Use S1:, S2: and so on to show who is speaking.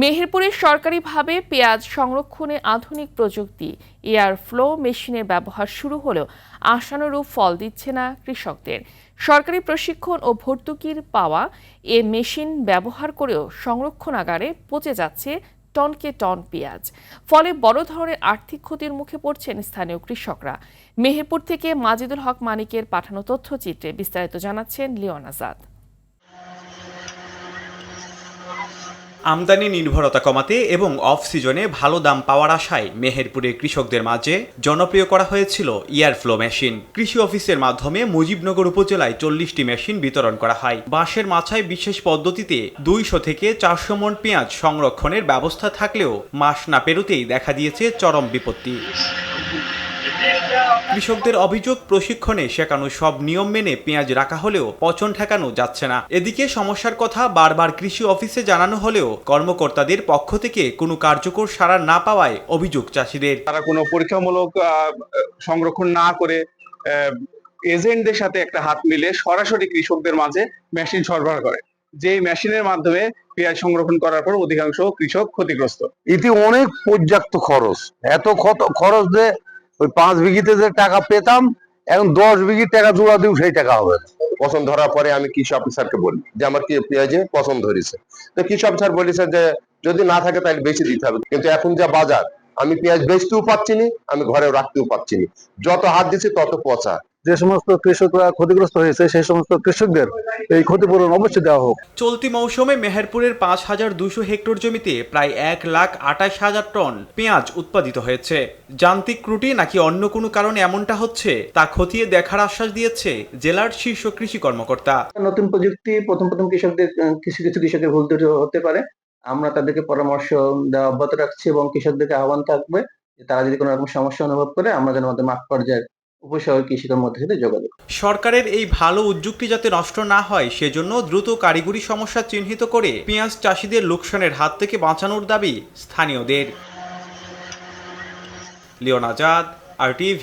S1: মেহেরপুরে সরকারিভাবে পেঁয়াজ সংরক্ষণে আধুনিক প্রযুক্তি এয়ার ফ্লো মেশিনের ব্যবহার শুরু হলেও আশানুরূপ ফল দিচ্ছে না কৃষকদের। সরকারি প্রশিক্ষণ ও ভর্তুকির পাওয়া এ মেশিন ব্যবহার করেও সংরক্ষণাগারে পচে যাচ্ছে টনকে টন পেঁয়াজ। ফলে বড় ধরনের আর্থিক ক্ষতির মুখে পড়ছেন স্থানীয় কৃষকরা। মেহেরপুর থেকে মাজেদুল হক মানিকের পাঠানো তথ্যচিত্রে বিস্তারিত জানাচ্ছেন লিওন আজাদ।
S2: আমদানি নির্ভরতা কমাতে এবং অফ সিজনে ভালো দাম পাওয়ার আশায় মেহেরপুরের কৃষকদের মাঝে জনপ্রিয় করা হয়েছিল এয়ার ফ্লো মেশিন। কৃষি অফিসের মাধ্যমে মুজিবনগর উপজেলায় 40টি মেশিন বিতরণ করা হয়। বাঁশের মাচায় বিশেষ পদ্ধতিতে 200 থেকে 400 মণ পেঁয়াজ সংরক্ষণের ব্যবস্থা থাকলেও মাস না পেরোতেই দেখা দিয়েছে চরম বিপত্তি। কৃষকদের অভিযোগ, প্রশিক্ষণে শেখানো সব নিয়ম মেনে পেঁয়াজ রাখা হলেও পচন ঠেকানো যাচ্ছে না। এদিকে সমস্যার কথা বারবার কৃষি অফিসে জানানো হলেও কর্মকর্তাদের পক্ষ থেকে কোনো কার্যকর সাড়া না পাওয়ায় অভিযোগ চাষিদের।
S3: তারা কোনো পরীক্ষামূলক সংরক্ষণ না করে এজেন্টদের সাথে একটা হাত মিলে সরাসরি কৃষকদের মাঝে মেশিন সরবরাহ করে, যে মেশিনের মাধ্যমে পেঁয়াজ সংরক্ষণ করার পর অধিকাংশ কৃষক ক্ষতিগ্রস্ত।
S4: এটি অনেক পর্যাপ্ত খরচ, এত খরচ যে ওই 5 বিঘিতে যে টাকা পেতাম এখন 10 বিঘি টাকা জোড়া দিও সেই টাকা হবে।
S5: পছন্দ ধরার পরে আমি কৃষি অফিসারকে বলি যে আমার কি পেঁয়াজে পছন্দ ধরেছে, তো কৃষি অফিসার বলেছে যে যদি না থাকে তাহলে বেশি দিতে হবে। কিন্তু এখন যা বাজার, আমি পেঁয়াজ বেচতেও পাচ্ছি না, আমি ঘরে রাখতেও পাচ্ছি না, যত হাত দিচ্ছি তত পচা।
S4: যে সমস্ত কৃষকরা ক্ষতিগ্রস্ত হয়েছে সেই সমস্ত কৃষকদের এই ক্ষতিপূরণ অবশ্যই দেওয়া হোক।
S2: চলতি মৌসুমে মেহেরপুরের 5200 হেক্টর জমিতে প্রায় 1,28,000 টন পেঁয়াজ উৎপাদিত হয়েছে। যান্ত্রিক ত্রুটি নাকি অন্য কোনো কারণে এমনটা হচ্ছে তা খতিয়ে দেখার আশ্বাস দিয়েছে জেলার শীর্ষ কৃষি কর্মকর্তা।
S6: নতুন প্রযুক্তি প্রথম কৃষকদের কিছু কৃষকের ভুল ত্রুটি হতে পারে, আমরা তাদেরকে পরামর্শ দেওয়া অব্যাহত রাখছি এবং কৃষকদেরকে আহ্বান থাকবে যে তারা যদি কোনো রকম সমস্যা অনুভব করে আমরা যেন আমাদের মাঠ পর্যায়ে উপসহায়ক কৃষকের মধ্যে সাথে যোগাযোগ।
S2: সরকারের এই ভালো উদ্যোগটি যাতে নষ্ট না হয় সেজন্য দ্রুত কারিগরি সমস্যা চিহ্নিত করে পেঁয়াজ চাষিদের লোকসানের হাত থেকে বাঁচানোর দাবি স্থানীয়দের। Leon Azad, RTV।